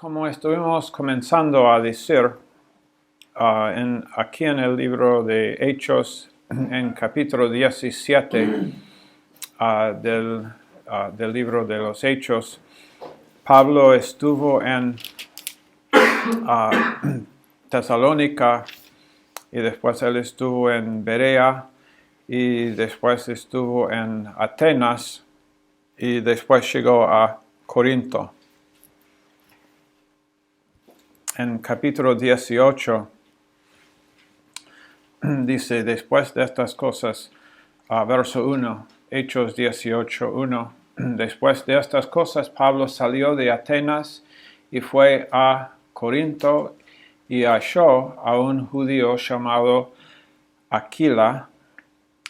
Como estuvimos comenzando a decir, aquí en el libro de Hechos, en capítulo 17 del libro de los Hechos, Pablo estuvo en Tesalónica y después él estuvo en Berea y después estuvo en Atenas y después llegó a Corinto. En capítulo 18 dice, después de estas cosas, verso 1, Hechos 18, 1, después de estas cosas Pablo salió de Atenas y fue a Corinto y halló a un judío llamado Aquila,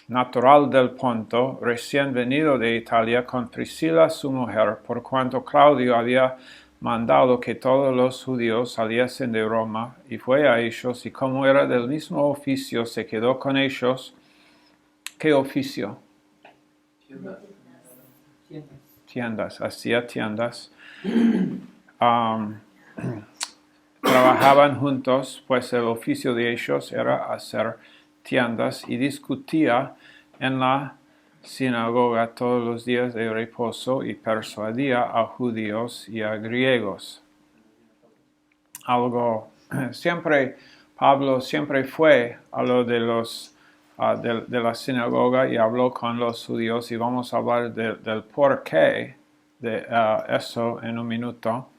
natural del Ponto, recién venido de Italia, con Priscila su mujer, por cuanto Claudio había mandado que todos los judíos saliesen de Roma, y fue a ellos, y como era del mismo oficio, se quedó con ellos. ¿Qué oficio? Tiendas, hacía tiendas. Trabajaban juntos, pues el oficio de ellos era hacer tiendas, y discutía en la sinagoga todos los días de reposo y persuadía a judíos y a griegos. Pablo siempre fue a lo de la sinagoga y habló con los judíos, y vamos a hablar del porqué de eso en un minuto,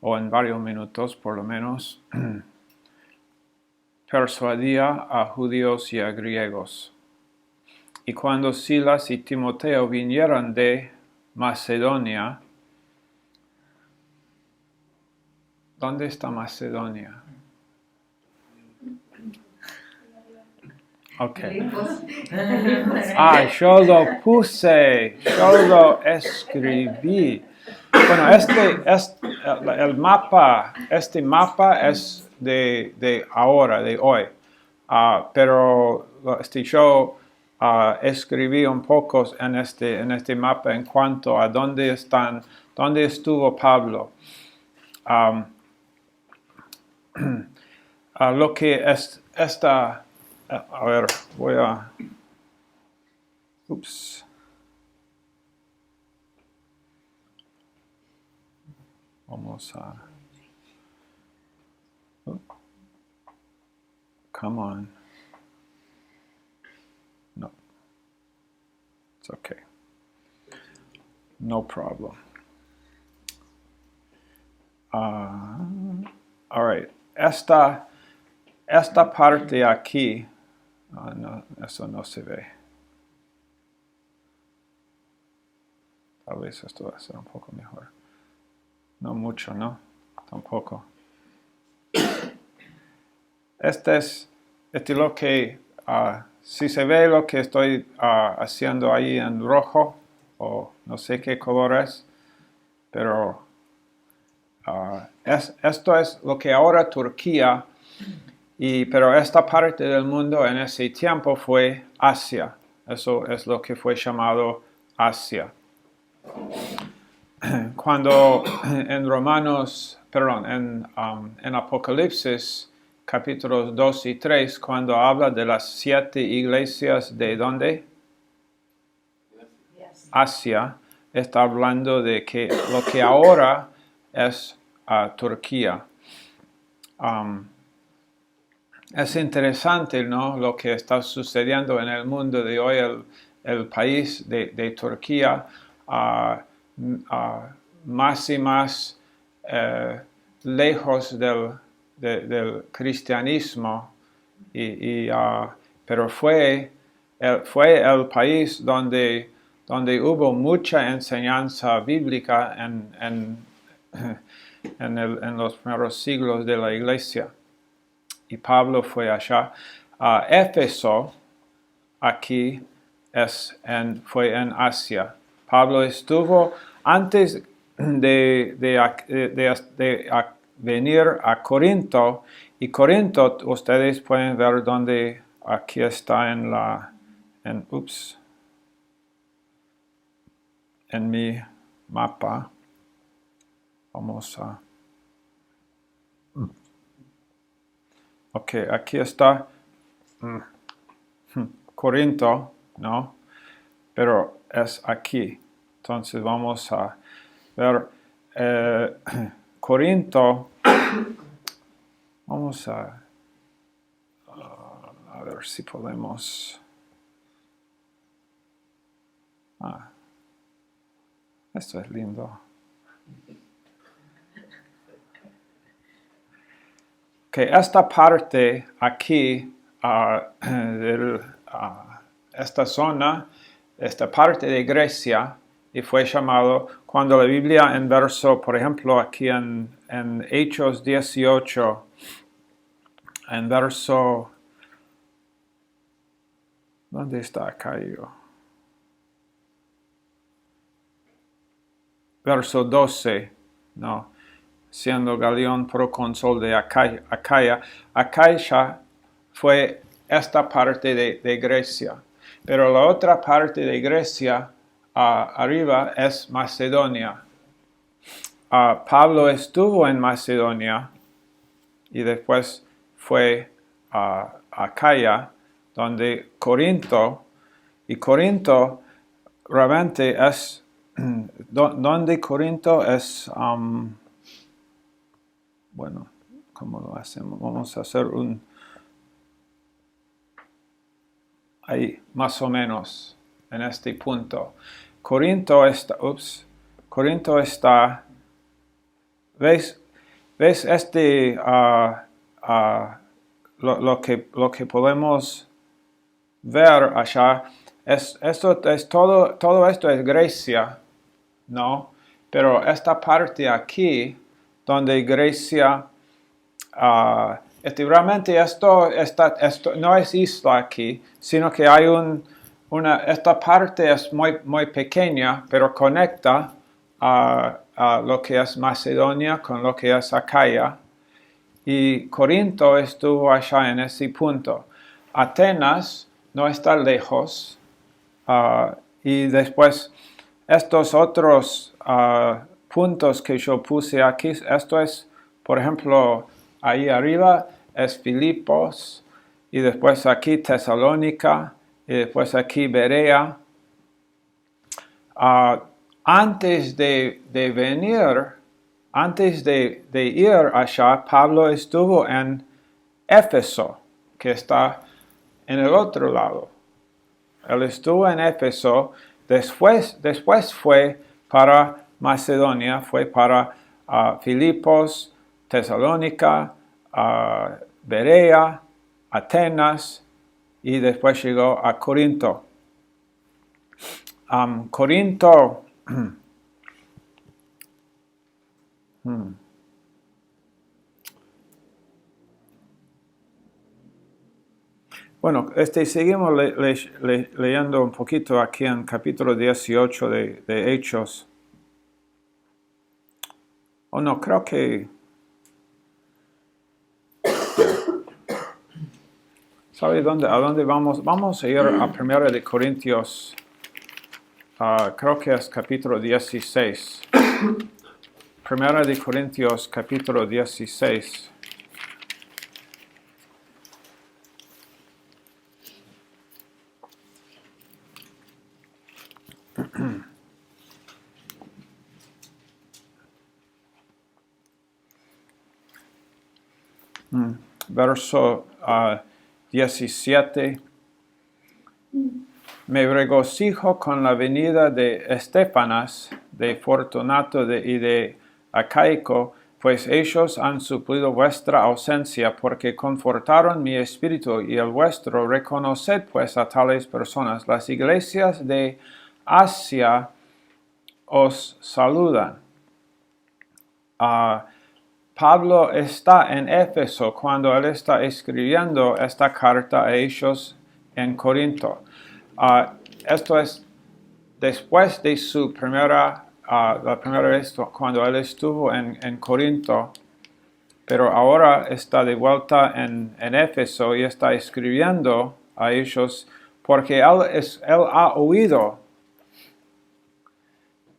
o en varios minutos por lo menos. Persuadía a judíos y a griegos. Y cuando Silas y Timoteo vinieron de Macedonia, ¿dónde está Macedonia? Ok. Yo lo puse, yo lo escribí. Bueno, el mapa, este mapa es de ahora, de hoy. Pero yo escribí un poco en este mapa en cuanto a dónde estuvo Pablo. Lo que es esta, a ver, vamos a, come on, no, it's okay, no problem. All right, esta parte aquí, no, eso no se ve. Tal vez esto va a ser un poco mejor. No mucho, ¿no? Tampoco. Este es lo que, si se ve lo que estoy haciendo ahí en rojo, o no sé qué color es, pero esto es lo que ahora Turquía, pero esta parte del mundo en ese tiempo fue Asia. Eso es lo que fue llamado Asia. Cuando en Apocalipsis, capítulos 2 y 3, cuando habla de las 7 iglesias de ¿dónde? Asia, está hablando de que lo que ahora es Turquía. Es interesante, ¿no?, lo que está sucediendo en el mundo de hoy. El país de Turquía, más y más lejos del cristianismo, pero fue el país donde hubo mucha enseñanza bíblica en los primeros siglos de la iglesia. Y Pablo fue allá. Éfeso, aquí, fue en Asia. Pablo estuvo antes de venir a Corinto, y Corinto, ustedes pueden ver donde aquí está en mi mapa. Vamos a... Ok, aquí está Corinto, ¿no? Pero es aquí. Entonces vamos a ver Corinto. Vamos a ver si podemos... esto es lindo. Que esta parte aquí, esta zona, esta parte de Grecia, y fue llamado, cuando la Biblia en verso, por ejemplo, aquí en Hechos 18, en verso, ¿dónde está acá yo? Verso 12, no, siendo Galión procónsul de Acaya. Acaya fue esta parte de Grecia, pero la otra parte de Grecia arriba es Macedonia. Pablo estuvo en Macedonia y después fue a Acaya, donde Corinto, y Corinto realmente es, donde Corinto es, bueno, ¿cómo lo hacemos? Vamos a hacer ahí, más o menos, en este punto. Corinto está, ¿ves este, lo que podemos ver allá? Todo esto es Grecia, ¿no? Pero esta parte aquí, donde Grecia, realmente esto no es isla aquí, sino que hay esta parte es muy pequeña, pero conecta a lo que es Macedonia con lo que es Acaya. Y Corinto estuvo allá en ese punto. Atenas no está lejos. Y después estos otros puntos que yo puse aquí, esto es, por ejemplo, ahí arriba es Filipos, y después aquí Tesalónica, y después aquí Berea. Antes de venir, antes de ir allá, Pablo estuvo en Éfeso, que está en el otro lado. Él estuvo en Éfeso, después fue para Macedonia, fue para Filipos, Tesalónica, Berea, Atenas, y después llegó a Corinto. Corinto, bueno, seguimos leyendo un poquito aquí en capítulo 18 de Hechos. No, creo que... ¿Sabe a dónde vamos? Vamos a ir a 1 de Corintios, creo que es capítulo 16. 1 de Corintios, capítulo 16. Verso 17. Me regocijo con la venida de Estéfanas, de Fortunato y de Acaico, pues ellos han suplido vuestra ausencia, porque confortaron mi espíritu y el vuestro. Reconoced pues a tales personas. Las iglesias de Asia os saludan. Pablo está en Éfeso cuando él está escribiendo esta carta a ellos en Corinto. Esto es después de su la primera vez cuando él estuvo en Corinto, pero ahora está de vuelta en Éfeso y está escribiendo a ellos porque él ha oído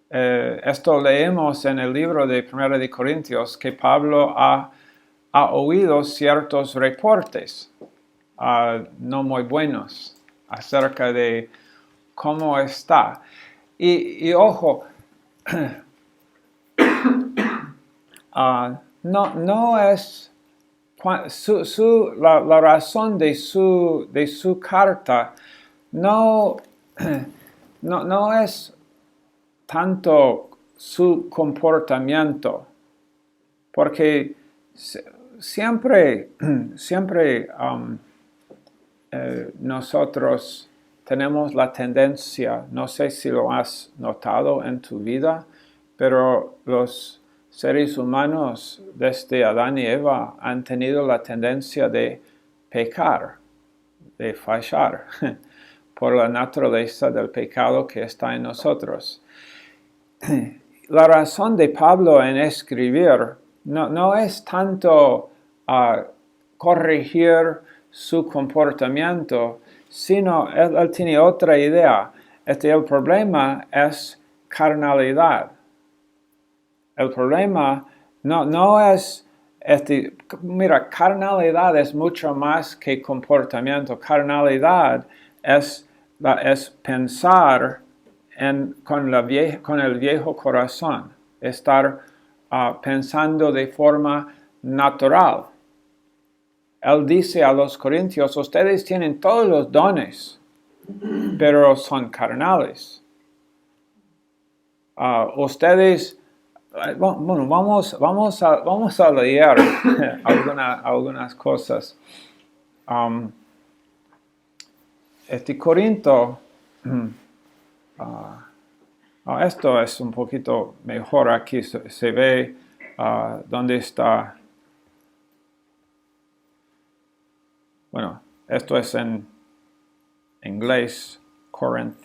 Esto leemos en el libro de 1 de Corintios, que Pablo ha oído ciertos reportes no muy buenos acerca de cómo está. Y ojo, no es la razón de su carta no es tanto su comportamiento, porque siempre nosotros tenemos la tendencia, no sé si lo has notado en tu vida, pero los seres humanos desde Adán y Eva han tenido la tendencia de pecar, de fallar, por la naturaleza del pecado que está en nosotros. La razón de Pablo en escribir no es tanto corregir su comportamiento, sino él tiene otra idea. El problema es carnalidad. El problema no es, mira, carnalidad es mucho más que comportamiento. Carnalidad es pensar con el viejo corazón, estar pensando de forma natural. Él dice a los corintios, ustedes tienen todos los dones, pero son carnales. Ustedes, bueno, vamos a leer algunas cosas. Corinto, esto es un poquito mejor, aquí se ve dónde está. Bueno, esto es en inglés, Corinth.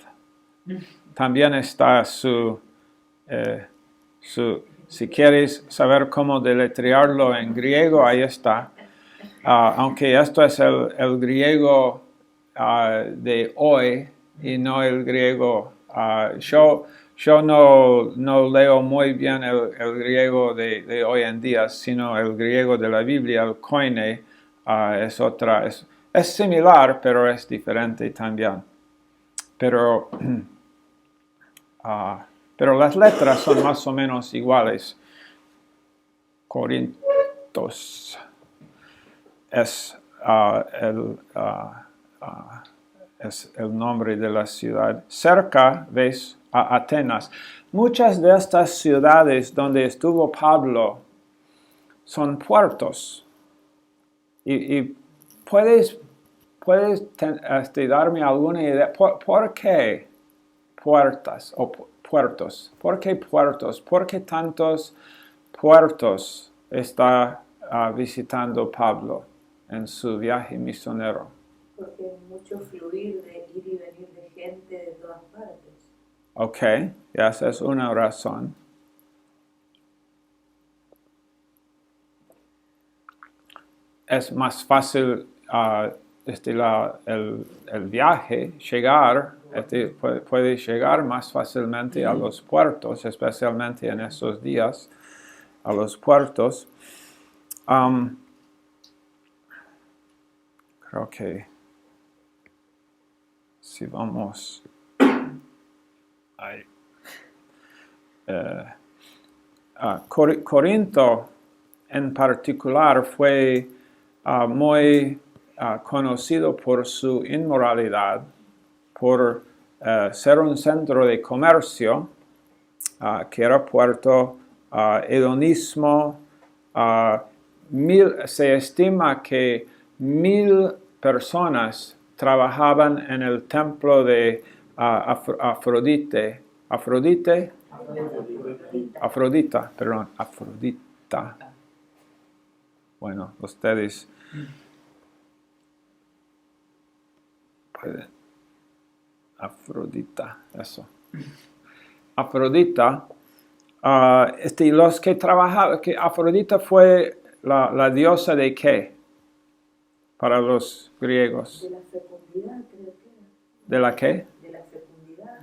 También está si quieres saber cómo deletrearlo en griego, ahí está. Aunque esto es el griego de hoy y no el griego. Yo no leo muy bien el griego de hoy en día, sino el griego de la Biblia, el koine, es similar, pero es diferente también. Pero las letras son más o menos iguales. Corintos es el nombre de la ciudad. Cerca, ves, a Atenas. Muchas de estas ciudades donde estuvo Pablo son puertos. Y puedes darme alguna idea. ¿Por qué puertas o puertos? ¿Por qué puertos? ¿Por qué tantos puertos está visitando Pablo en su viaje misionero? Porque hay mucho fluir de ir y venir de gente de todas partes. Ok, esa es una razón. Es más fácil el viaje, llegar, puede llegar más fácilmente a los puertos, especialmente en esos días, a los puertos. Creo que si vamos ahí. Corinto en particular fue muy conocido por su inmoralidad, por ser un centro de comercio, que era puerto, hedonismo. Se estima que 1,000 personas trabajaban en el templo de Afrodita. Bueno, ustedes pueden. Afrodita, eso. Afrodita, los que trabajaban, que Afrodita fue la diosa de qué para los griegos. De la fecundidad, creo que era. ¿De la qué? De la fecundidad.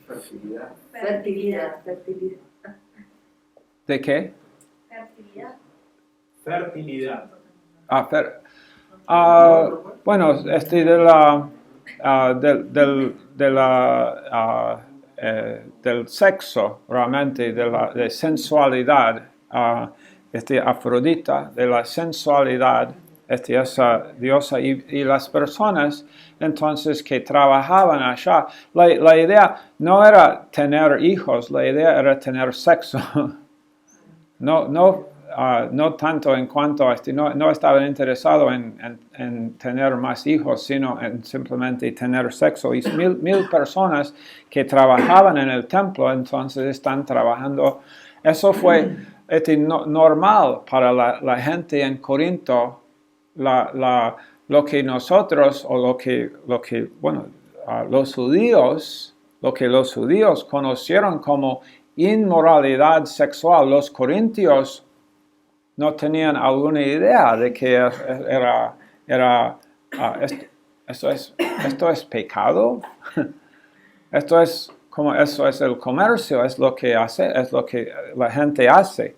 Fertilidad. Fertilidad. ¿De qué? Fertilidad. Bueno, del sexo, realmente, de sensualidad, Afrodita, de la sensualidad, esa diosa, y las personas entonces que trabajaban allá, la idea no era tener hijos, la idea era tener sexo. No tanto en cuanto a no estaban interesados en tener más hijos, sino en simplemente tener sexo. Y mil personas que trabajaban en el templo, entonces están trabajando. Eso fue normal para la gente en Corinto. Lo que nosotros, o lo que los judíos, lo que los judíos conocieron como inmoralidad sexual, los corintios no tenían alguna idea de que esto es pecado. Esto es como eso es el comercio, es lo que la gente hace.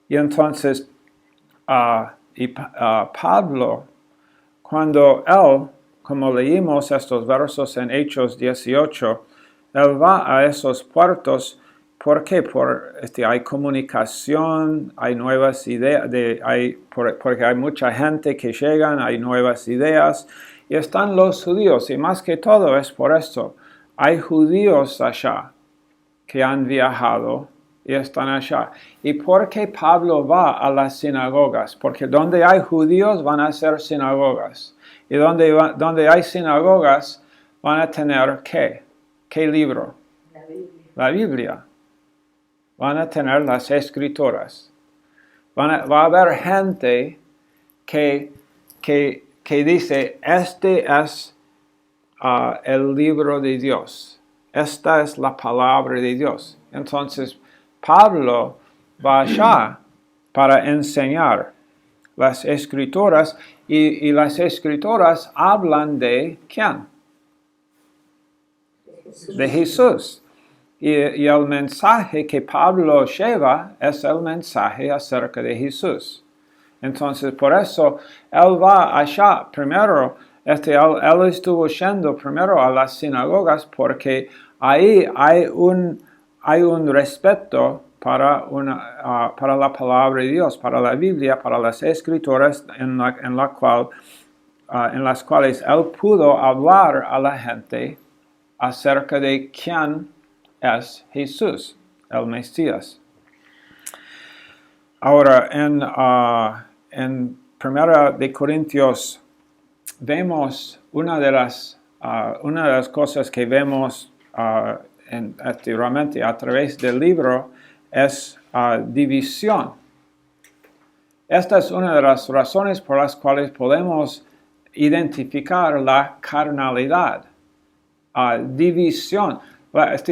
Y entonces Pablo, cuando él, como leímos estos versos en Hechos 18, él va a esos puertos. ¿Por qué? Porque hay comunicación, hay nuevas ideas, porque hay mucha gente que llegan, hay nuevas ideas, y están los judíos, y más que todo es por esto. Hay judíos allá que han viajado y están allá. ¿Y por qué Pablo va a las sinagogas? Porque donde hay judíos van a ser sinagogas. Y donde hay sinagogas van a tener ¿qué? ¿Qué libro? La Biblia. La Biblia. Van a tener las escrituras. Va a haber gente que dice, este es el libro de Dios. Esta es la palabra de Dios. Entonces, Pablo va allá para enseñar las escrituras y las escrituras hablan de ¿quién? De Jesús. Y el mensaje que Pablo lleva es el mensaje acerca de Jesús. Entonces, por eso, él va allá primero, él estuvo yendo primero a las sinagogas porque ahí hay un respeto para la palabra de Dios, para la Biblia, para las escrituras en las cuales él pudo hablar a la gente acerca de quién es Jesús, el Mesías. Ahora, en 1 de Corintios vemos una de las cosas que vemos realmente a través del libro es división. Esta es una de las razones por las cuales podemos identificar la carnalidad. División.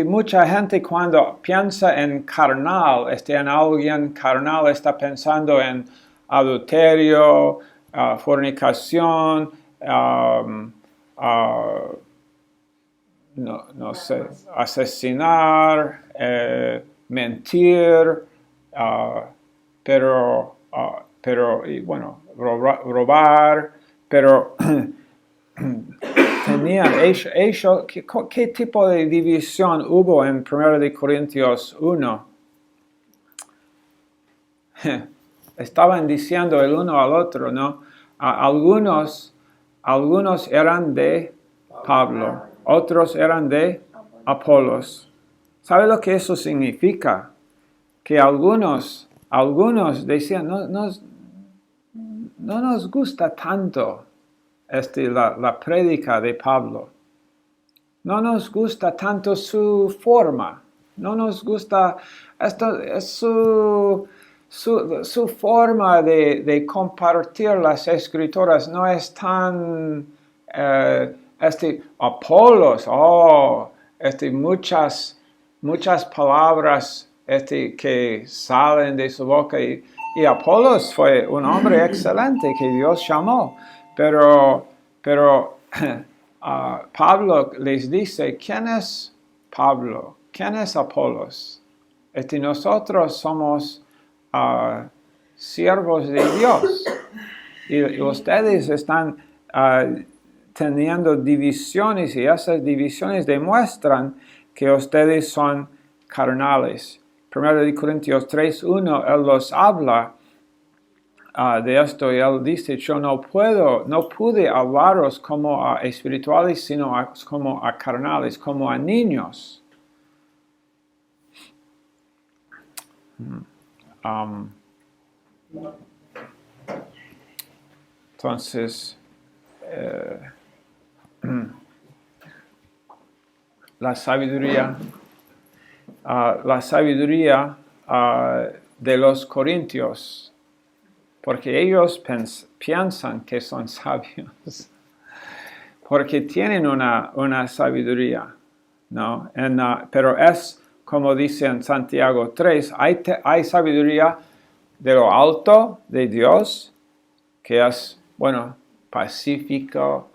Mucha gente cuando piensa en carnal, en alguien carnal, está pensando en adulterio, fornicación, no sé, asesinar, mentir, robar, pero ¿qué tipo de división hubo en 1 de Corintios 1? Estaban diciendo el uno al otro, ¿no? Algunos eran de Pablo, otros eran de Apolos. ¿Sabe lo que eso significa? Que algunos decían, no nos gusta tanto la prédica de Pablo. No nos gusta tanto su forma. No nos gusta su forma de compartir las escrituras. No es tan Apolos. Muchas palabras que salen de su boca. Y Apolos fue un hombre excelente que Dios llamó. Pero Pablo les dice, ¿quién es Pablo, ¿quién es Apolos? Nosotros somos siervos de Dios. Y ustedes están teniendo divisiones y esas divisiones demuestran que ustedes son carnales. 1 Corintios 3:1, él los habla de esto y él dice, yo no pude hablaros como a espirituales, sino como a carnales, como a niños. Entonces, la sabiduría de los corintios, porque ellos piensan que son sabios, porque tienen una sabiduría, ¿no? Pero es, como dice en Santiago 3, hay sabiduría de lo alto de Dios, que es, pacífica,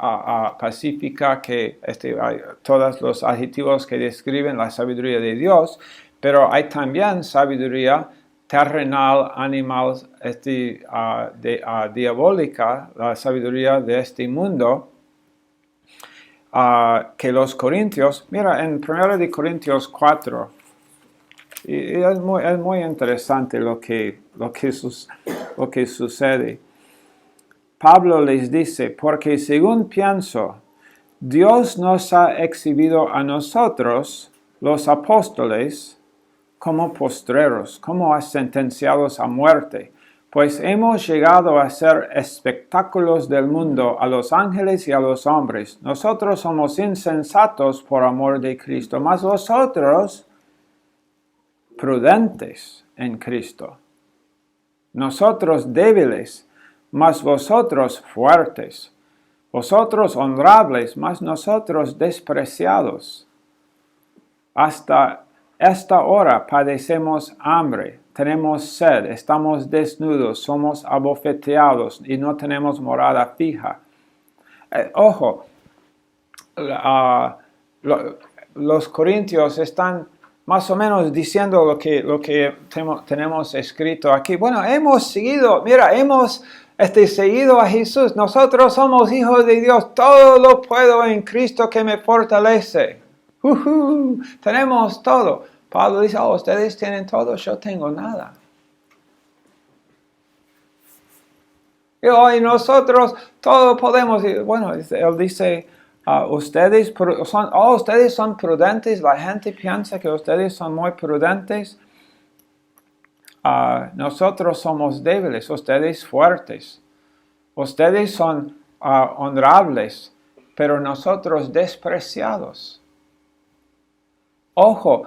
que hay todos los adjetivos que describen la sabiduría de Dios, pero hay también sabiduría terrenal, animal, diabólica, la sabiduría de este mundo, que los corintios, mira, en 1 Corintios 4, y es muy interesante lo que sucede. Pablo les dice, porque según pienso, Dios nos ha exhibido a nosotros, los apóstoles, como postreros, como sentenciados a muerte, pues hemos llegado a ser espectáculos del mundo a los ángeles y a los hombres. Nosotros somos insensatos por amor de Cristo, mas vosotros prudentes en Cristo. Nosotros débiles, mas vosotros fuertes. Vosotros honrables, mas nosotros despreciados. Hasta esta hora padecemos hambre, tenemos sed, estamos desnudos, somos abofeteados y no tenemos morada fija. Ojo, los corintios están más o menos diciendo lo que tenemos escrito aquí. Hemos seguido seguido a Jesús. Nosotros somos hijos de Dios. Todo lo puedo en Cristo que me fortalece. Tenemos todo. Pablo dice, ustedes tienen todo, yo tengo nada. Y nosotros todo podemos. Él dice, ustedes son prudentes. La gente piensa que ustedes son muy prudentes. Nosotros somos débiles, ustedes fuertes. Ustedes son honrables, pero nosotros despreciados. Ojo,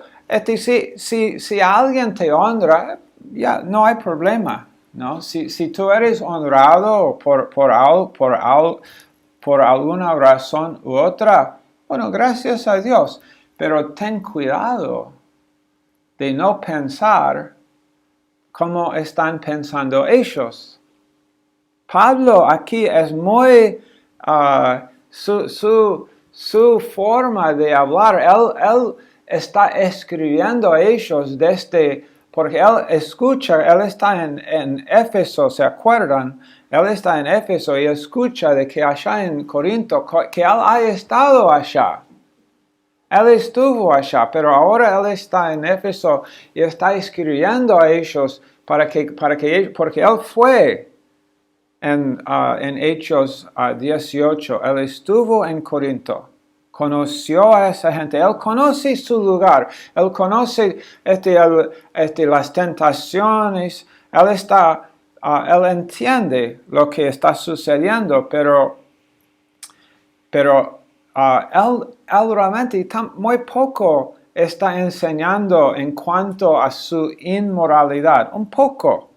si alguien te honra, ya no hay problema, ¿no? Si tú eres honrado por alguna razón u otra, gracias a Dios. Pero ten cuidado de no pensar como están pensando ellos. Pablo aquí es muy, su forma de hablar, él está escribiendo a ellos porque él está en Éfeso, ¿se acuerdan? Él está en Éfeso y escucha de que allá en Corinto, que él ha estado allá. Él estuvo allá, pero ahora él está en Éfeso y está escribiendo a ellos porque él fue en Hechos 18, él estuvo en Corinto. Conoció a esa gente, él conoce su lugar, él conoce las tentaciones, él entiende lo que está sucediendo, pero él realmente muy poco está enseñando en cuanto a su inmoralidad, un poco.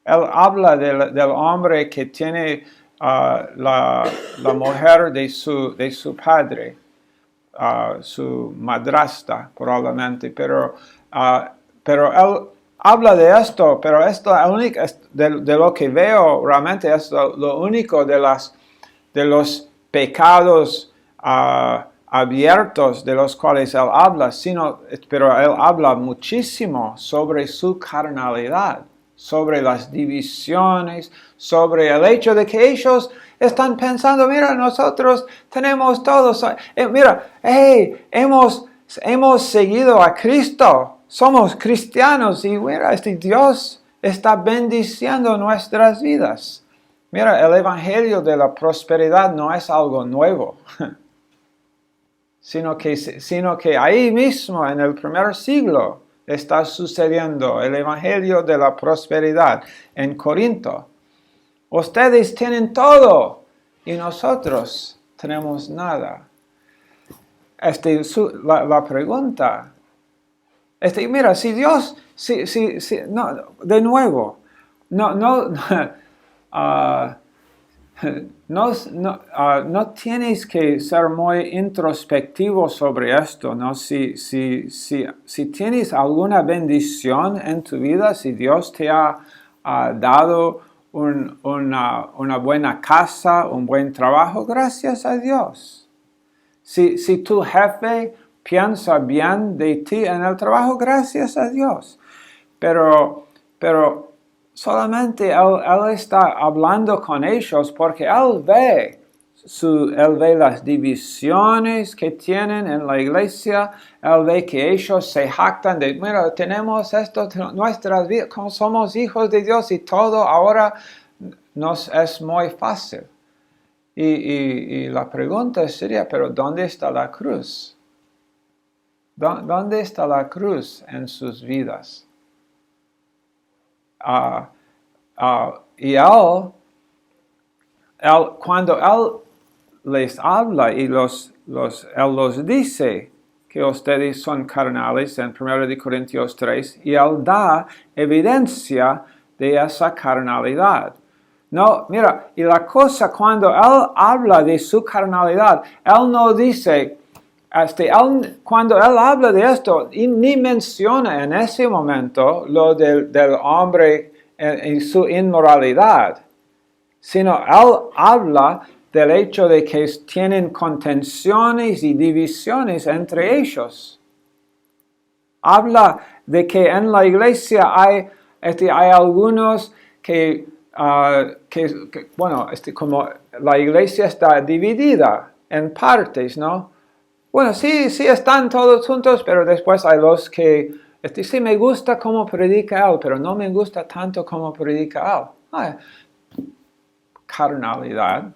Él habla del hombre que tiene la mujer de su padre, su madrastra probablemente, pero él habla de esto, pero esto de lo que veo realmente es lo único de los pecados abiertos de los cuales él habla, pero él habla muchísimo sobre su carnalidad, sobre las divisiones, sobre el hecho de que ellos están pensando, mira, nosotros tenemos todos, mira, hey, hemos seguido a Cristo, somos cristianos y mira, Dios está bendiciendo nuestras vidas. Mira, el evangelio de la prosperidad no es algo nuevo. Sino que ahí mismo en el primer siglo está sucediendo el evangelio de la prosperidad en Corinto. Ustedes tienen todo y nosotros tenemos nada. La pregunta, mira, si Dios, no, de nuevo, no tienes que ser muy introspectivo sobre esto, ¿no? Si tienes alguna bendición en tu vida, si Dios te ha dado una buena casa, un buen trabajo, gracias a Dios. Si tu jefe piensa bien de ti en el trabajo, gracias a Dios. Pero solamente él está hablando con ellos porque él ve las divisiones que tienen en la iglesia, él ve que ellos se jactan de, mira, tenemos esto, nuestras vidas, como somos hijos de Dios y todo ahora nos es muy fácil. Y la pregunta sería, pero ¿dónde está la cruz? ¿Dónde está la cruz en sus vidas? Y cuando él les habla y él los dice que ustedes son carnales en 1 Corintios 3, y él da evidencia de esa carnalidad. No, mira, y la cosa cuando él habla de su carnalidad, él no dice, cuando él habla de esto, ni menciona en ese momento lo del hombre y su inmoralidad, sino él habla del hecho de que tienen contenciones y divisiones entre ellos. Habla de que en la iglesia hay algunos como la iglesia está dividida en partes, ¿no? Bueno, sí están todos juntos, pero después hay los que, sí me gusta cómo predica él, pero no me gusta tanto cómo predica él. Carnalidad.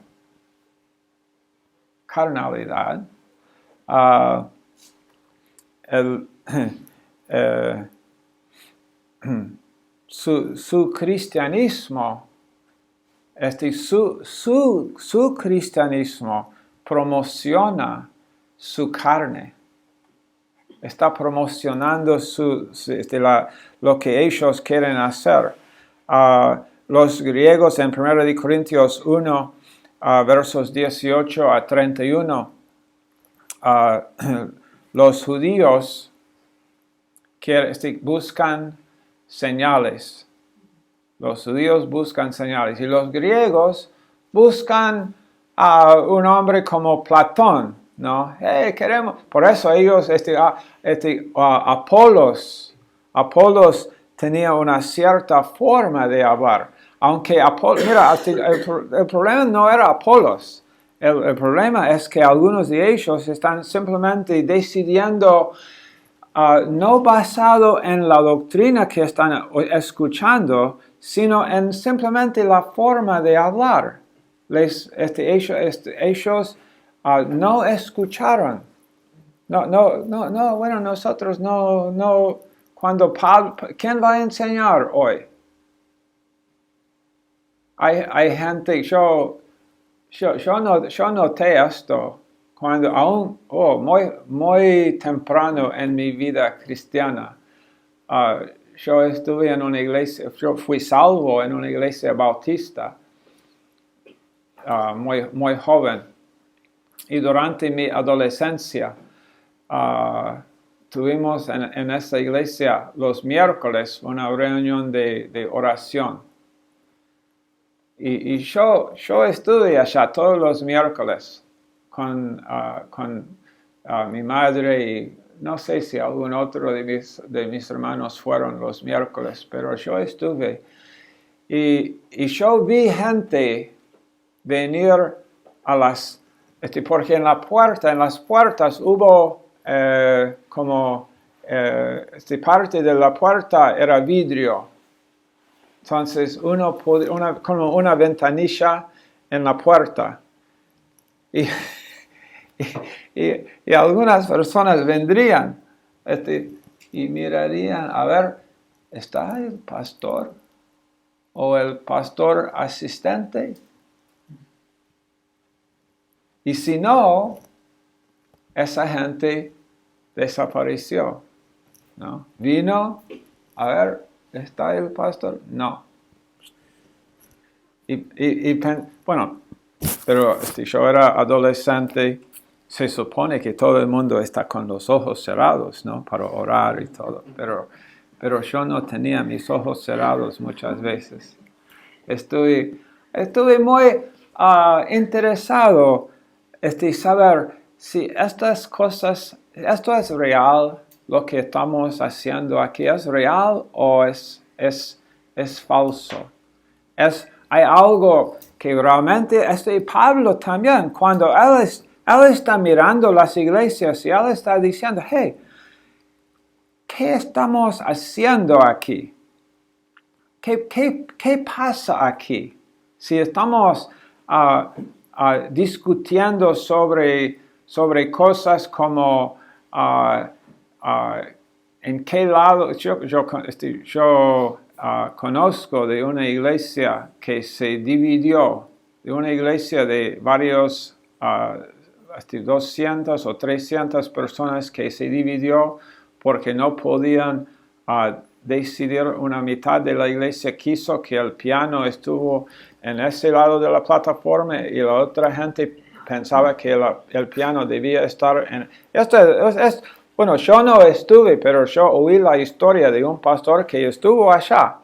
Su cristianismo, su cristianismo promociona su carne. Está promocionando lo que ellos quieren hacer. Los griegos en 1 Corintios 1, versos 18 a 31, los judíos buscan señales. Los judíos buscan señales y los griegos buscan a un hombre como Platón, ¿no? Queremos. Por eso ellos, Apolos tenía una cierta forma de hablar. Aunque mira, el problema no era Apolos. El problema es que algunos de ellos están simplemente decidiendo, no basado en la doctrina que están escuchando, sino en simplemente la forma de hablar. Ellos no escucharon. Bueno, nosotros no, cuando Pablo, ¿quién va a enseñar hoy? Hay gente, yo noté esto cuando aún, muy temprano en mi vida cristiana, yo estuve en una iglesia, yo fui salvo en una iglesia bautista, muy joven. Y durante mi adolescencia, tuvimos en esa iglesia los miércoles una reunión de oración. Y yo estuve allá todos los miércoles con mi madre y no sé si algún otro de mis hermanos fueron los miércoles, pero yo estuve. Y yo vi gente venir a las, porque en las puertas hubo parte de la puerta era vidrio. Entonces como una ventanilla en la puerta. Y algunas personas vendrían y mirarían, a ver, ¿está el pastor? ¿O el pastor asistente? Y si no, esa gente desapareció, ¿no? Vino, a ver, ¿está el pastor? No. Bueno, pero yo era adolescente, se supone que todo el mundo está con los ojos cerrados, ¿no? Para orar y todo, pero yo no tenía mis ojos cerrados muchas veces. Estuve muy interesado saber si estas cosas, esto es real, lo que estamos haciendo aquí, ¿es real o es falso? Hay algo que realmente, Pablo también, cuando él está mirando las iglesias y él está diciendo, hey, ¿qué estamos haciendo aquí? ¿Qué pasa aquí? Si estamos discutiendo sobre cosas como en qué lado, yo conozco de una iglesia que se dividió, de una iglesia de varios 200 o 300 personas que se dividió porque no podían decidir. Una mitad de la iglesia quiso que el piano estuvo en ese lado de la plataforma y la otra gente pensaba que el piano debía estar en... Bueno, yo no estuve, pero yo oí la historia de un pastor que estuvo allá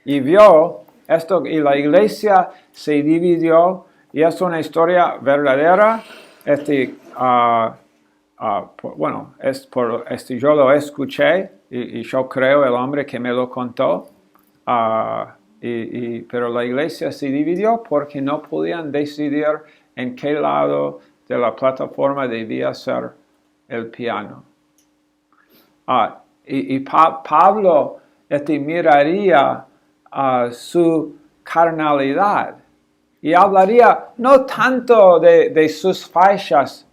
y vio esto y la iglesia se dividió y es una historia verdadera. Bueno, yo lo escuché y yo creo el hombre que me lo contó, pero la iglesia se dividió porque no podían decidir en qué lado de la plataforma debía ser el piano. Pablo miraría su carnalidad y hablaría no tanto de sus fallas,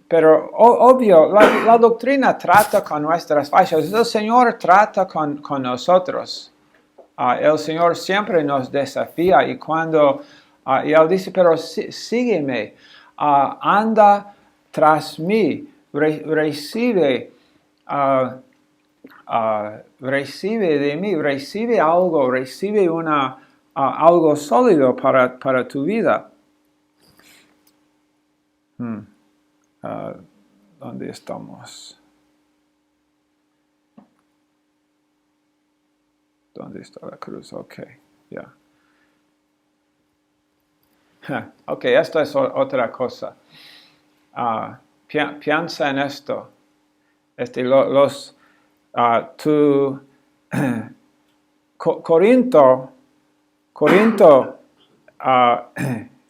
pero obvio, la doctrina trata con nuestras fallas, el Señor trata con nosotros. El Señor siempre nos desafía y cuando y Él dice, pero sígueme, anda tras mí, recibe de mí, recibe algo, recibe algo sólido para tu vida. ¿Dónde estamos? ¿Dónde está la cruz? Ok, ya. Ok, esto es otra cosa. Piensa en esto. Corinto,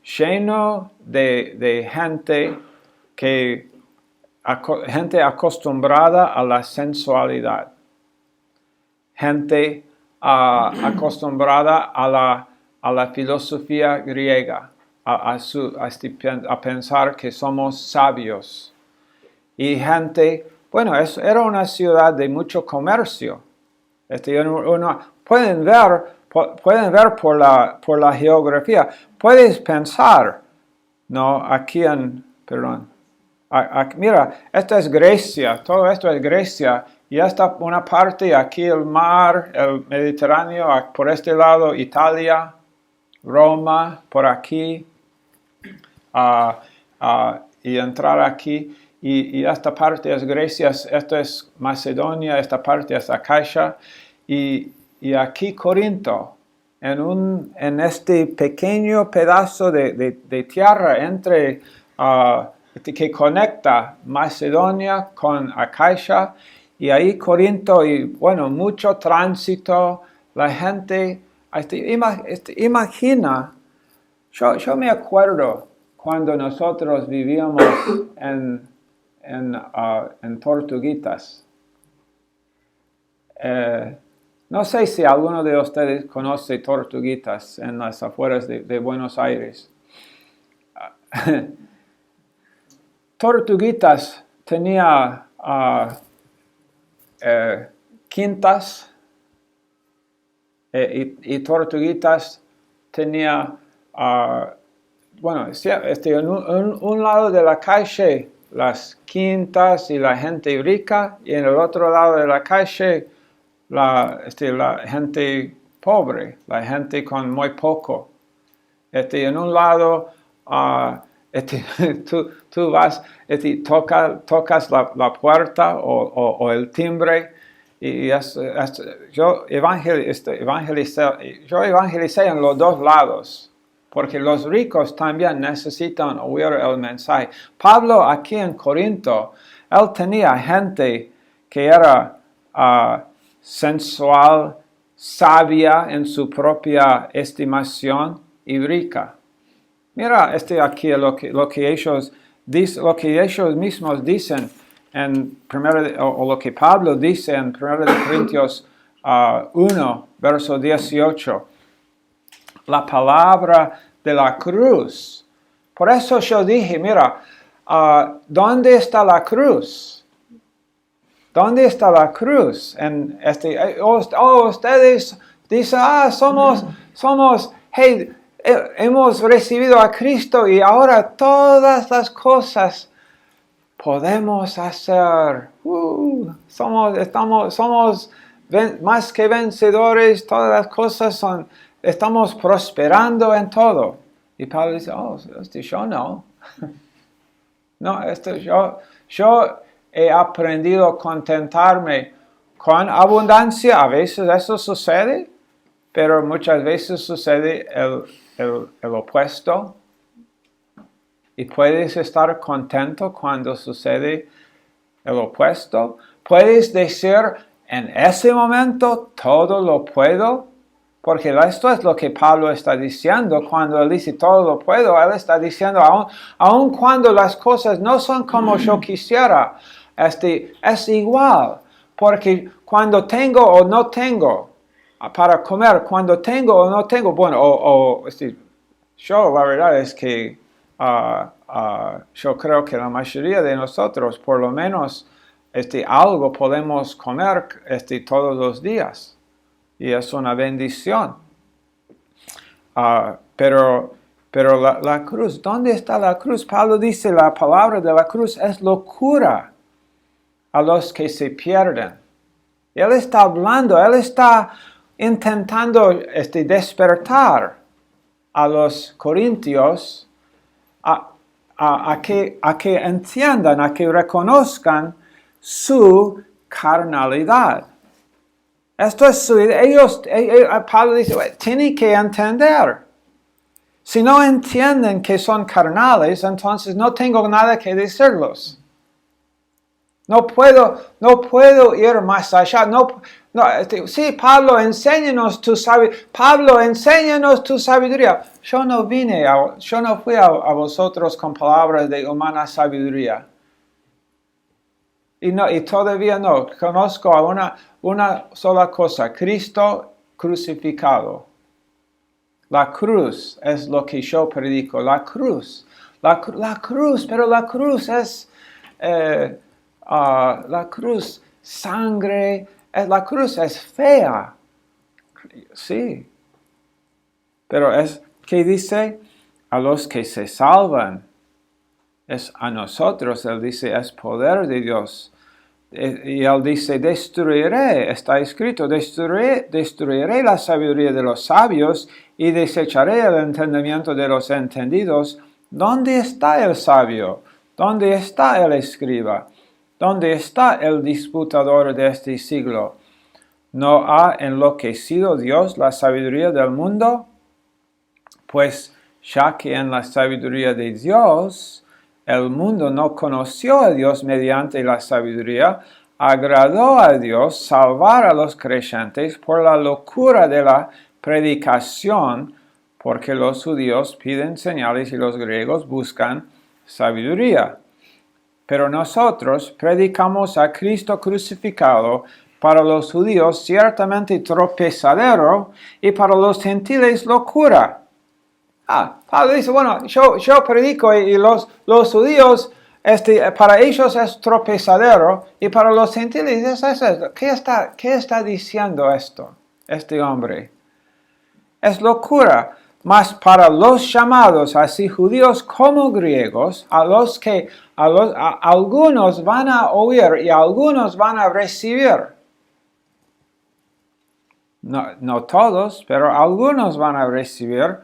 lleno de gente gente acostumbrada a la sensualidad, gente acostumbrada a la filosofía griega, a pensar que somos sabios, y gente, bueno, era una ciudad de mucho comercio. Pueden ver por la geografía, puedes pensar, no, mira, esta es Grecia, todo esto es Grecia, y esta una parte, aquí el mar, el Mediterráneo, por este lado Italia, Roma, por aquí, y entrar aquí, y esta parte es Grecia, esta es Macedonia, esta parte es Acacia, y aquí Corinto, en este pequeño pedazo de tierra entre que conecta Macedonia con Acaya, y ahí Corinto, y bueno, mucho tránsito, la gente, imagina, yo me acuerdo cuando nosotros vivíamos en Tortuguitas. No sé si alguno de ustedes conoce Tortuguitas en las afueras de Buenos Aires. Tortuguitas tenía quintas y Tortuguitas tenía, bueno, en un lado de la calle las quintas y la gente rica, y en el otro lado de la calle la gente pobre, la gente con muy poco. En un lado, tú vas, tocas la puerta o el timbre, y yo evangelicé en los dos lados, porque los ricos también necesitan oír el mensaje. Pablo aquí en Corinto, él tenía gente que era sensual, sabia en su propia estimación y rica. Mira aquí lo que ellos mismos dicen o lo que Pablo dice en 1 Corintios 1, verso 18. La palabra de la cruz. Por eso yo dije, mira, ¿dónde está la cruz? ¿Dónde está la cruz? Ustedes dicen, hey, hemos recibido a Cristo y ahora todas las cosas podemos hacer. Somos más que vencedores, todas las cosas estamos prosperando en todo. Y Pablo dice, yo no. No, yo he aprendido a contentarme con abundancia. A veces eso sucede, pero muchas veces sucede el opuesto. Y puedes estar contento cuando sucede el opuesto. Puedes decir, en ese momento todo lo puedo, porque esto es lo que Pablo está diciendo cuando él dice todo lo puedo. Él está diciendo, aun cuando las cosas no son como yo quisiera, es igual, porque cuando tengo o no tengo para comer, cuando tengo o no tengo, bueno, yo la verdad es que yo creo que la mayoría de nosotros, por lo menos, algo podemos comer todos los días. Y es una bendición. Pero la cruz, ¿dónde está la cruz? Pablo dice, la palabra de la cruz es locura a los que se pierden. Él está hablando, él está intentando despertar a los corintios a que entiendan, a que reconozcan su carnalidad. Esto es Pablo dice, tienen que entender. Si no entienden que son carnales, entonces no tengo nada que decirlos. No puedo ir más allá. Sí, Pablo, enséñanos tu sabiduría. Pablo, enséñanos tu sabiduría. Yo no fui a vosotros con palabras de humana sabiduría. Y todavía no. Conozco a una sola cosa. Cristo crucificado. La cruz es lo que yo predico. La cruz. Pero la cruz es... la cruz, sangre. La cruz es fea. Sí. Pero ¿qué dice? A los que se salvan. Es a nosotros, él dice, es poder de Dios. Y él dice, destruiré, está escrito, destruiré la sabiduría de los sabios y desecharé el entendimiento de los entendidos. ¿Dónde está el sabio? ¿Dónde está el escriba? ¿Dónde está el disputador de este siglo? ¿No ha enloquecido Dios la sabiduría del mundo? Pues ya que en la sabiduría de Dios el mundo no conoció a Dios mediante la sabiduría, agradó a Dios salvar a los creyentes por la locura de la predicación, porque los judíos piden señales y los griegos buscan sabiduría. Pero nosotros predicamos a Cristo crucificado, para los judíos ciertamente tropezadero y para los gentiles locura. Pablo dice, bueno, yo predico y los judíos, para ellos es tropezadero y para los gentiles es eso. ¿Qué está diciendo esto, este hombre? Es locura. Mas para los llamados, así judíos como griegos, algunos van a oír y algunos van a recibir. No todos, pero algunos van a recibir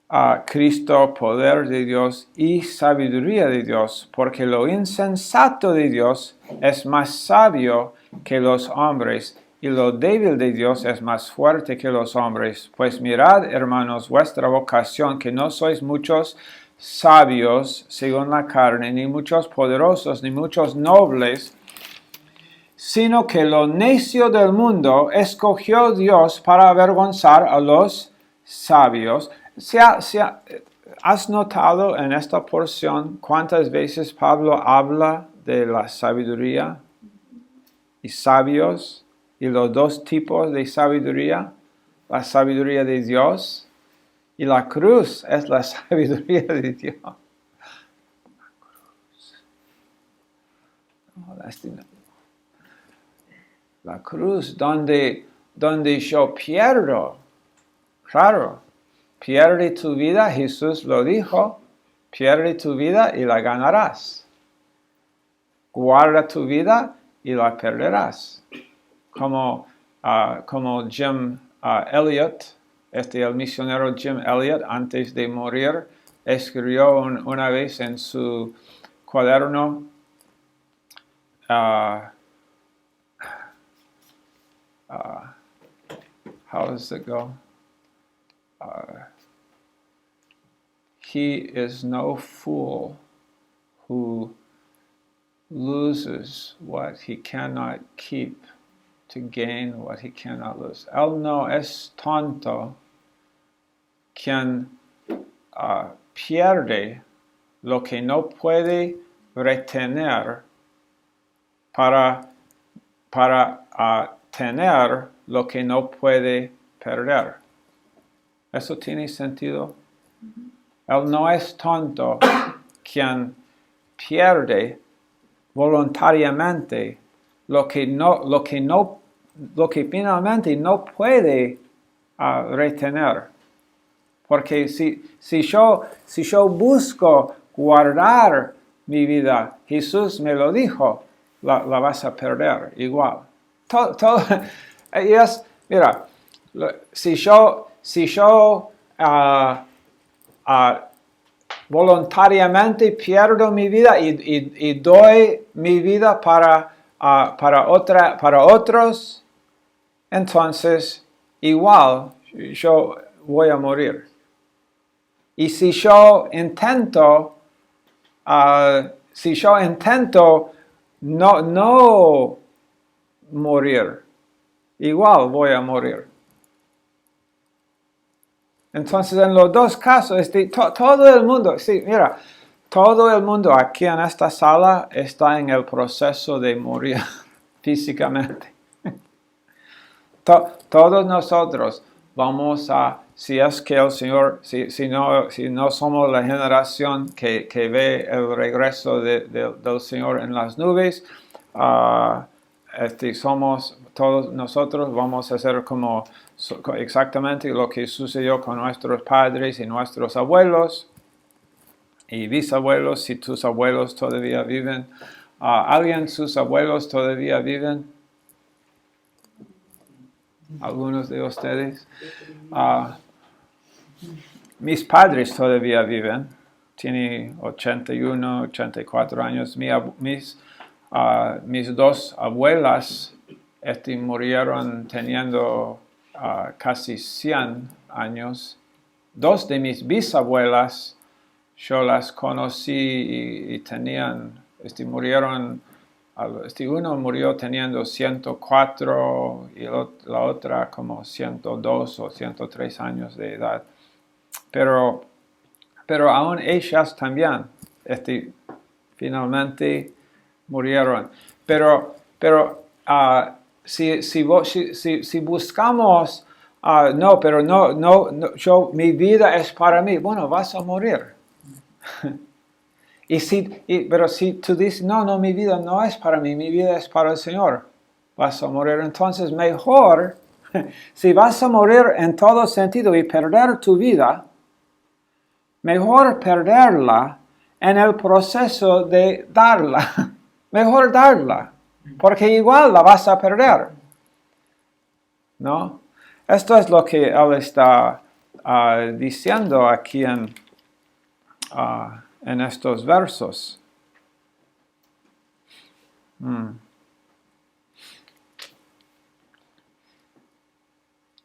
a Cristo, poder de Dios y sabiduría de Dios, porque lo insensato de Dios es más sabio que los hombres, y lo débil de Dios es más fuerte que los hombres. Pues mirad, hermanos, vuestra vocación, que no sois muchos sabios según la carne, ni muchos poderosos, ni muchos nobles, sino que lo necio del mundo escogió Dios para avergonzar a los sabios. ¿Has notado en esta porción cuántas veces Pablo habla de la sabiduría y sabios y los dos tipos de sabiduría? La sabiduría de Dios y la cruz es la sabiduría de Dios. La cruz donde yo pierdo, claro, pierde tu vida, Jesús lo dijo, pierde tu vida y la ganarás. Guarda tu vida y la perderás. Como Jim Elliot, el misionero Jim Elliot, antes de morir, escribió una vez en su cuaderno, how does it go? He is no fool who loses what he cannot keep to gain what he cannot lose. Él no es tonto quien pierde lo que no puede retener para tener lo que no puede perder. ¿Eso tiene sentido? Él no es tonto quien pierde voluntariamente lo que finalmente no puede retener. Porque si yo busco guardar mi vida, Jesús me lo dijo, la vas a perder igual. Mira, si yo voluntariamente pierdo mi vida y doy mi vida para otros, entonces igual yo voy a morir. Y si yo intento no morir, igual voy a morir. Entonces, en los dos casos, todo el mundo, todo el mundo aquí en esta sala está en el proceso de morir físicamente. Todos nosotros vamos si es que el Señor, si no somos la generación que ve el regreso del Señor en las nubes, todos nosotros vamos a ser como exactamente lo que sucedió con nuestros padres y nuestros abuelos y bisabuelos, si tus abuelos todavía viven. ¿Alguien, sus abuelos todavía viven? Algunos de ustedes. Mis padres todavía viven. Tienen 81, 84 años. Mis dos abuelas murieron teniendo casi 100 años dos de mis bisabuelas, yo las conocí y tenían, murieron, uno murió teniendo 104 y la otra como 102 o 103 años de edad. Pero aún ellas también, finalmente murieron. Pero si buscamos, mi vida es para mí, bueno, vas a morir. Pero si tú dices, no, mi vida no es para mí, mi vida es para el Señor, vas a morir. Entonces mejor, si vas a morir en todo sentido y perder tu vida, mejor perderla en el proceso de darla. Mejor darla, porque igual la vas a perder. ¿No? Esto es lo que él está diciendo aquí en estos versos.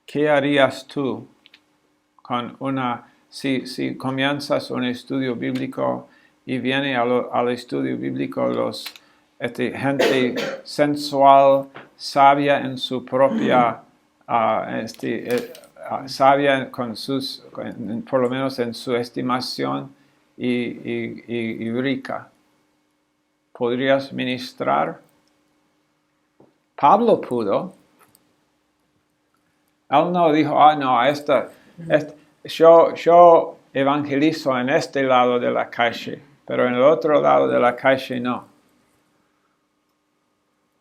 ¿Qué harías tú con si comienzas un estudio bíblico y viene al estudio bíblico gente sensual, sabia en su propia, sabia por lo menos en su estimación y rica? ¿Podrías ministrar? Pablo pudo. Él no dijo, yo evangelizo en este lado de la calle, pero en el otro lado de la calle no.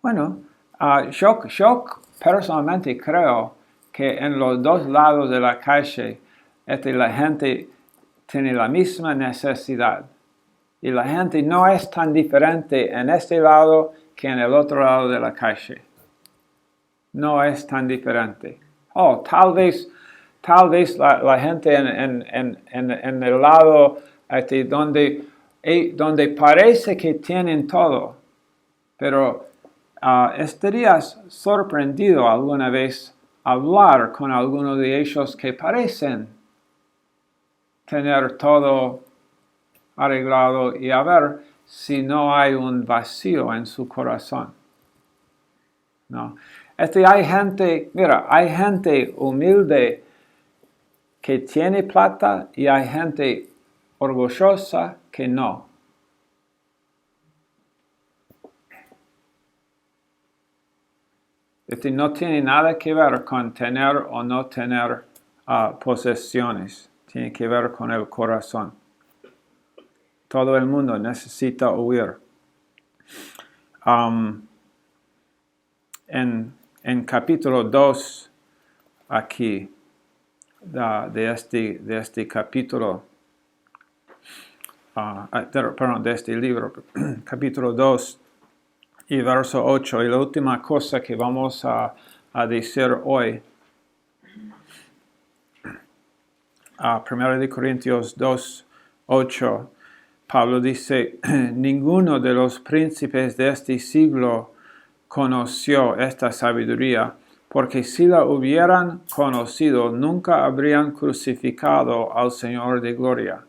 Bueno, yo personalmente creo que en los dos lados de la calle la gente tiene la misma necesidad. Y la gente no es tan diferente en este lado que en el otro lado de la calle. No es tan diferente. Tal vez la gente en el lado donde parece que tienen todo, pero estarías sorprendido alguna vez hablar con alguno de ellos que parecen tener todo arreglado y a ver si no hay un vacío en su corazón. ¿No? Hay gente humilde que tiene plata y hay gente orgullosa que no. No tiene nada que ver con tener o no tener posesiones. Tiene que ver con el corazón. Todo el mundo necesita huir. En capítulo 2, aquí, de este capítulo, de este libro, capítulo 2 y verso 8, y la última cosa que vamos a decir hoy, 1 Corintios 2, 8, Pablo dice, ninguno de los príncipes de este siglo conoció esta sabiduría, porque si la hubieran conocido, nunca habrían crucificado al Señor de gloria.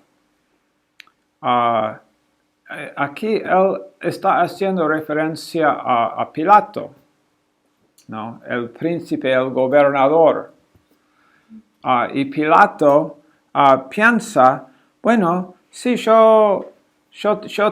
Aquí él está haciendo referencia a Pilato, ¿no? El príncipe, el gobernador. Y Pilato piensa, bueno, si yo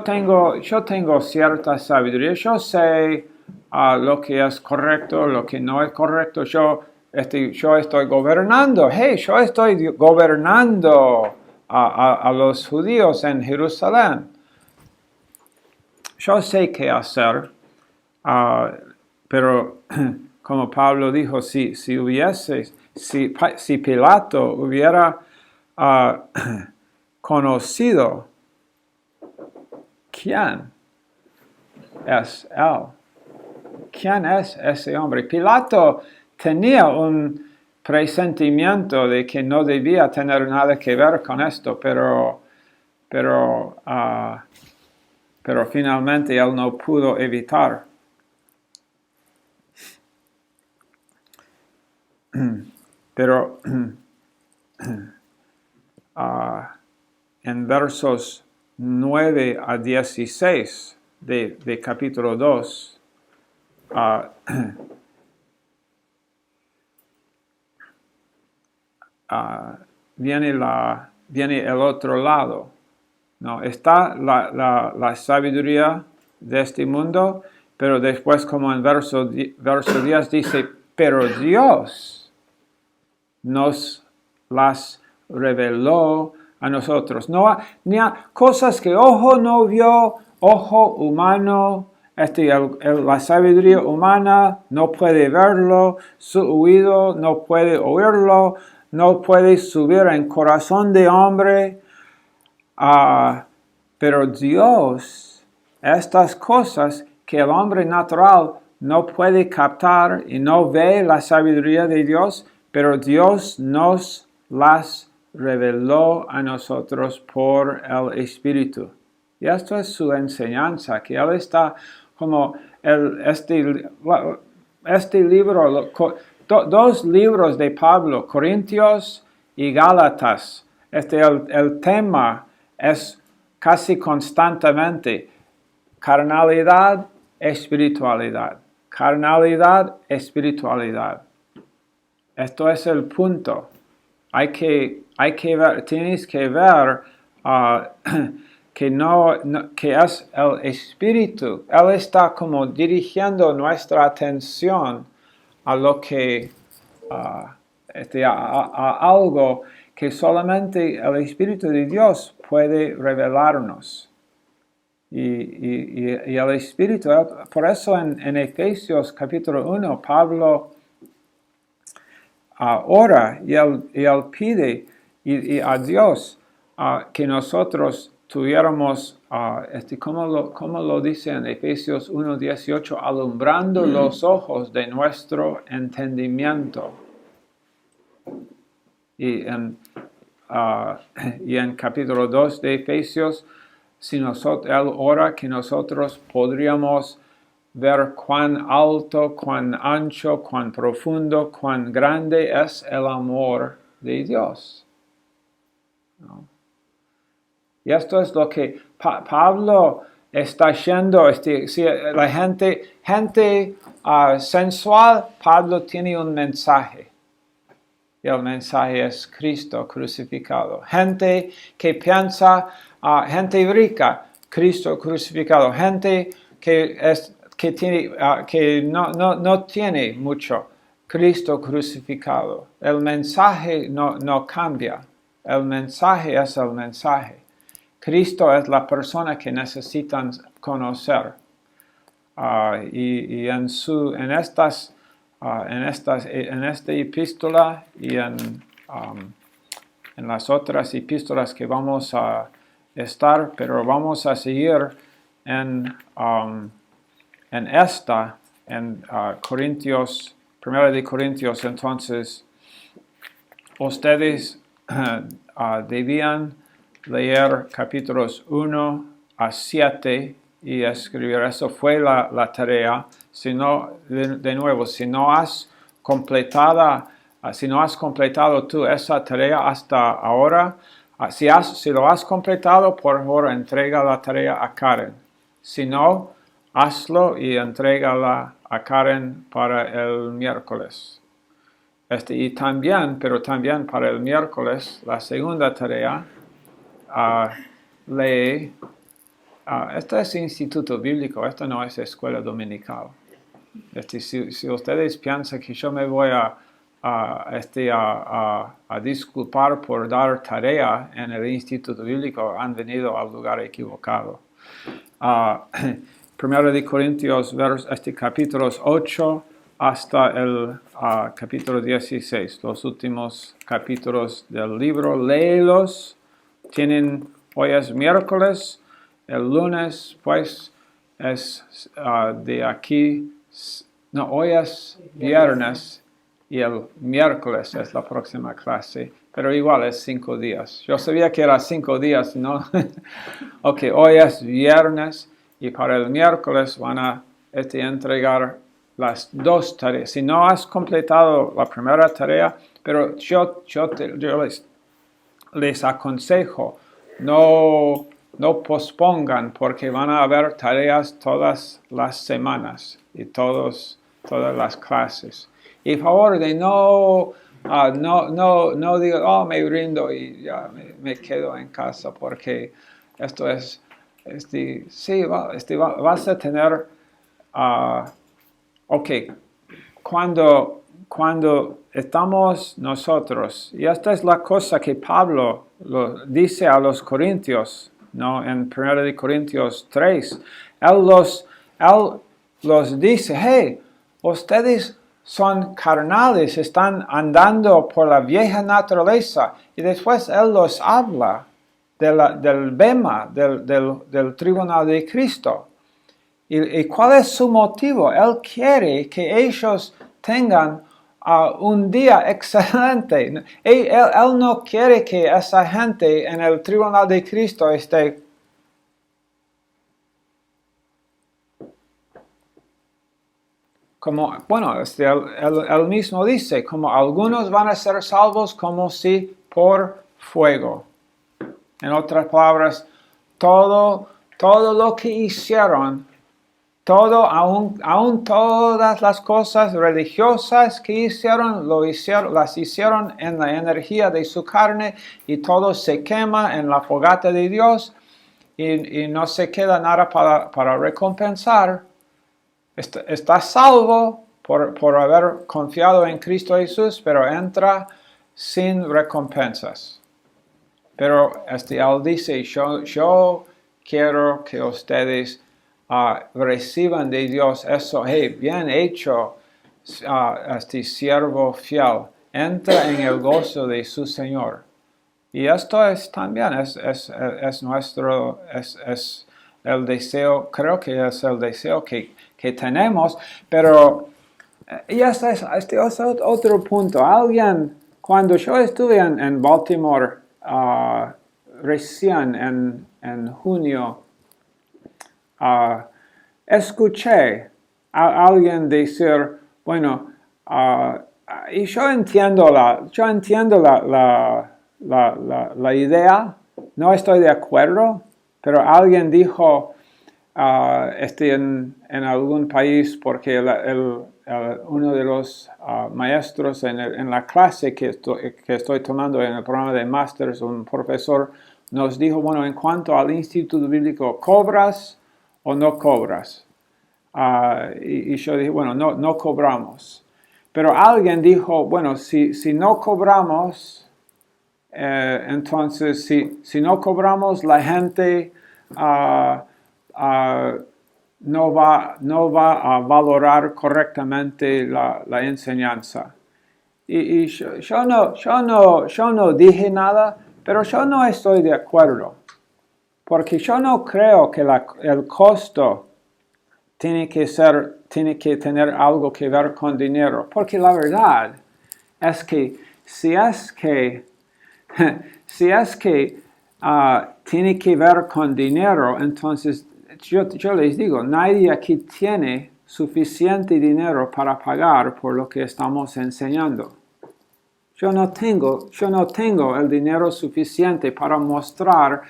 tengo cierta sabiduría, yo sé lo que es correcto, lo que no es correcto, yo estoy gobernando, yo estoy gobernando a los judíos en Jerusalén. Yo sé qué hacer, pero como Pablo dijo, si Pilato hubiera conocido quién es él, quién es ese hombre. Pilato tenía un presentimiento de que no debía tener nada que ver con esto, pero finalmente él no pudo evitar. Pero en versos 9 a 16 de capítulo 2, viene el otro lado. No, está la sabiduría de este mundo, pero después, como en verso 10 dice, pero Dios nos las reveló a nosotros. Ni a cosas que ojo no vio, ojo humano, la sabiduría humana no puede verlo, su oído no puede oírlo, no puede subir en corazón de hombre. Pero Dios, estas cosas que el hombre natural no puede captar y no ve la sabiduría de Dios, pero Dios nos las reveló a nosotros por el Espíritu. Y esto es su enseñanza, que Él está como este libro, dos libros de Pablo, Corintios y Gálatas. El tema es casi constantemente carnalidad, espiritualidad. Carnalidad, espiritualidad. Esto es el punto. Hay que ver, tienes que ver que es el Espíritu. Él está como dirigiendo nuestra atención a lo que, a algo que solamente el Espíritu de Dios puede revelarnos. Y el Espíritu, por eso en Efesios capítulo 1, Pablo ora y él pide a Dios que nosotros tuviéramos, como lo dice en Efesios 1:18, alumbrando los ojos de nuestro entendimiento. Y en capítulo 2 de Efesios, él ora que nosotros podríamos ver cuán alto, cuán ancho, cuán profundo, cuán grande es el amor de Dios. ¿No? Y esto es lo que Pablo está haciendo. Si la gente sensual, Pablo tiene un mensaje. Y el mensaje es Cristo crucificado. Gente que piensa, gente rica, Cristo crucificado. Gente que no tiene mucho, Cristo crucificado. El mensaje no cambia. El mensaje es el mensaje. Cristo es la persona que necesitan conocer. Y en esta epístola y en las otras epístolas que vamos a estar, pero vamos a seguir en Corintios, 1 de Corintios. Entonces, ustedes debían leer capítulos 1 a 7 y escribir. Eso fue la tarea. Si no, de nuevo, si no has completado tú esa tarea hasta ahora, si lo has completado, por favor, entrega la tarea a Karen. Si no, hazlo y entrégala a Karen para el miércoles. Y también para el miércoles, la segunda tarea, lee. Esto es Instituto Bíblico, esto no es escuela dominical. Si ustedes piensan que yo me voy a disculpar por dar tarea en el Instituto Bíblico, han venido al lugar equivocado. 1 de Corintios, capítulos 8 hasta el capítulo 16, los últimos capítulos del libro. Léelos. Hoy es miércoles, el lunes pues es de aquí, hoy es viernes y el miércoles es la próxima clase, pero igual es 5 días. Yo sabía que era 5 días, ¿no? Ok, hoy es viernes y para el miércoles van a entregar las 2 tareas. Si no has completado la primera tarea, pero yo les aconsejo, no pospongan porque van a haber tareas todas las semanas y todas las clases. Y favor de no digan, oh, me rindo y ya me quedo en casa porque esto es, sí, vas a tener, ok, cuando estamos nosotros, y esta es la cosa que Pablo lo dice a los corintios, ¿no? En 1 Corintios 3, él los dice, hey, ustedes son carnales, están andando por la vieja naturaleza, y después él los habla del bema, del tribunal de Cristo. ¿Y cuál es su motivo? Él quiere que ellos tengan un día excelente. Él no quiere que esa gente en el tribunal de Cristo esté como, bueno, él mismo dice, como algunos van a ser salvos como si por fuego. En otras palabras, todo lo que hicieron, aún todas las cosas religiosas que las hicieron en la energía de su carne y todo se quema en la fogata de Dios y no se queda nada para recompensar. Está salvo por haber confiado en Cristo Jesús, pero entra sin recompensas. Pero él dice, yo quiero que ustedes reciban de Dios eso, hey, bien hecho, siervo fiel, entra en el gozo de su Señor. Y esto es también, es nuestro, es el deseo, creo que es el deseo que tenemos, pero, y este es otro punto. Cuando yo estuve en Baltimore, recién en junio, escuché a alguien decir, bueno, y yo entiendo la idea, no estoy de acuerdo, pero alguien dijo, en algún país, porque uno de los maestros en la clase que estoy tomando en el programa de Masters, un profesor nos dijo, bueno, en cuanto al Instituto Bíblico, ¿cobras o no cobras? Y yo dije, bueno, no cobramos. Pero alguien dijo, bueno, si no cobramos, entonces si no cobramos, la gente no va a valorar correctamente la enseñanza. Y yo no dije nada, pero yo no estoy de acuerdo, porque yo no creo que el costo tiene que tener algo que ver con dinero, porque la verdad es que si es que tiene que ver con dinero, entonces yo les digo, nadie aquí tiene suficiente dinero para pagar por lo que estamos enseñando. Yo no tengo el dinero suficiente para mostrar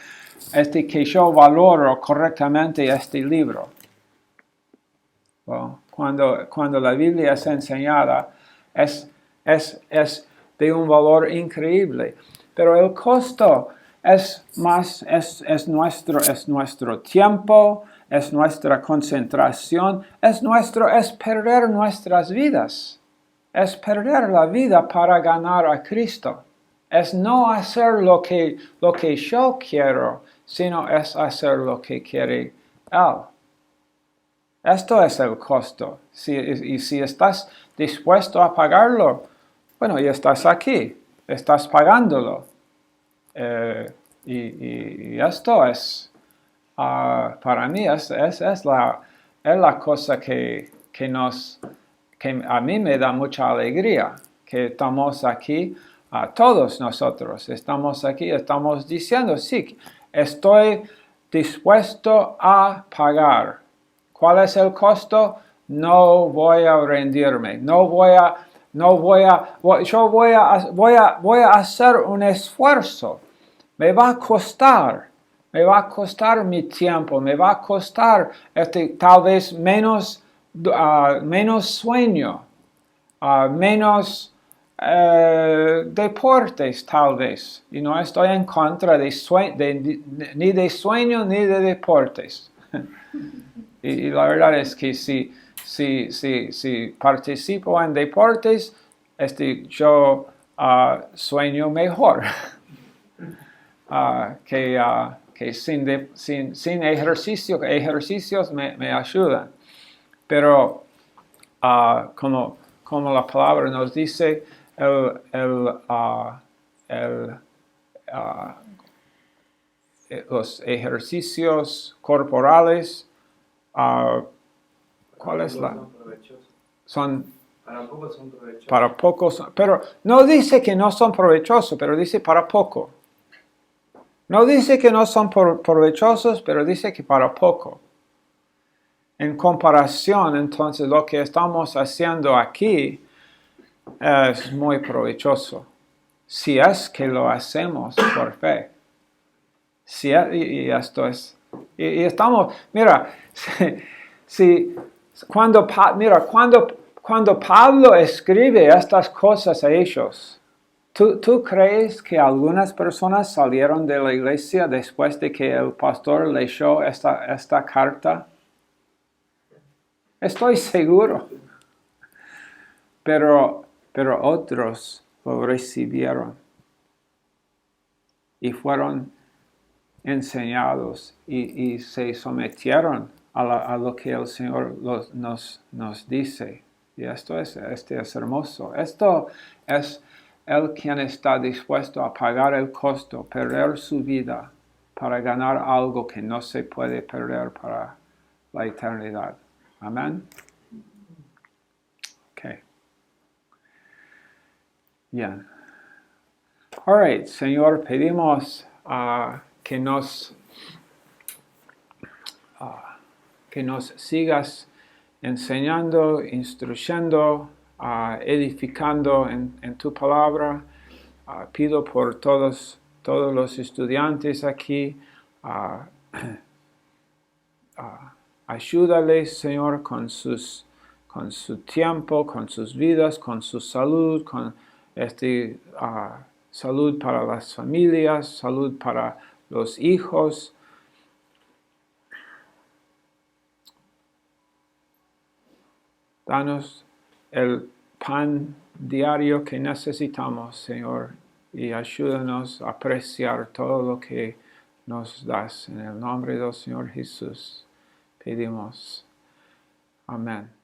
que yo valoro correctamente este libro. Well, cuando la Biblia es enseñada, es de un valor increíble. Pero el costo es nuestro tiempo, es nuestra concentración, es perder nuestras vidas. Es perder la vida para ganar a Cristo. Es no hacer lo que yo quiero, sino es hacer lo que quiere Él. Esto es el costo. Y si estás dispuesto a pagarlo, bueno, ya estás aquí, estás pagándolo. Y esto es, para mí, es la cosa que a mí me da mucha alegría, que estamos aquí, todos nosotros estamos aquí, estamos diciendo, sí, estoy dispuesto a pagar. ¿Cuál es el costo? No voy a rendirme, voy a hacer un esfuerzo. me va a costar mi tiempo, me va a costar tal vez menos sueño, menos deportes tal vez. Y no estoy en contra ni de sueño ni de deportes. y la verdad es que si participo en deportes, yo sueño mejor que sin ejercicio. Ejercicios me ayudan. Pero como la palabra nos dice, los ejercicios corporales, ¿cuál es la? Para pocos, pero no dice que no son provechosos, pero dice para poco. No dice que no son provechosos, pero dice que para poco. En comparación, entonces, lo que estamos haciendo aquí es muy provechoso. Si es que lo hacemos por fe. Y esto es. Y estamos, mira, cuando Pablo escribe estas cosas a ellos, ¿tú crees que algunas personas salieron de la iglesia después de que el pastor leyó esta carta? Estoy seguro. Pero otros lo recibieron y fueron enseñados y se sometieron a lo que el Señor nos dice. Y esto es hermoso. Esto es el quien está dispuesto a pagar el costo, perder su vida para ganar algo que no se puede perder para la eternidad. Amén. Okay. Bien. All right, Señor, pedimos que nos sigas enseñando, instruyendo, edificando en tu palabra. Pido por todos los estudiantes aquí. Ayúdales, Señor, con su tiempo, con sus vidas, con su salud, con salud para las familias, salud para los hijos. Danos el pan diario que necesitamos, Señor, y ayúdanos a apreciar todo lo que nos das. En el nombre del Señor Jesús pedimos. Amén.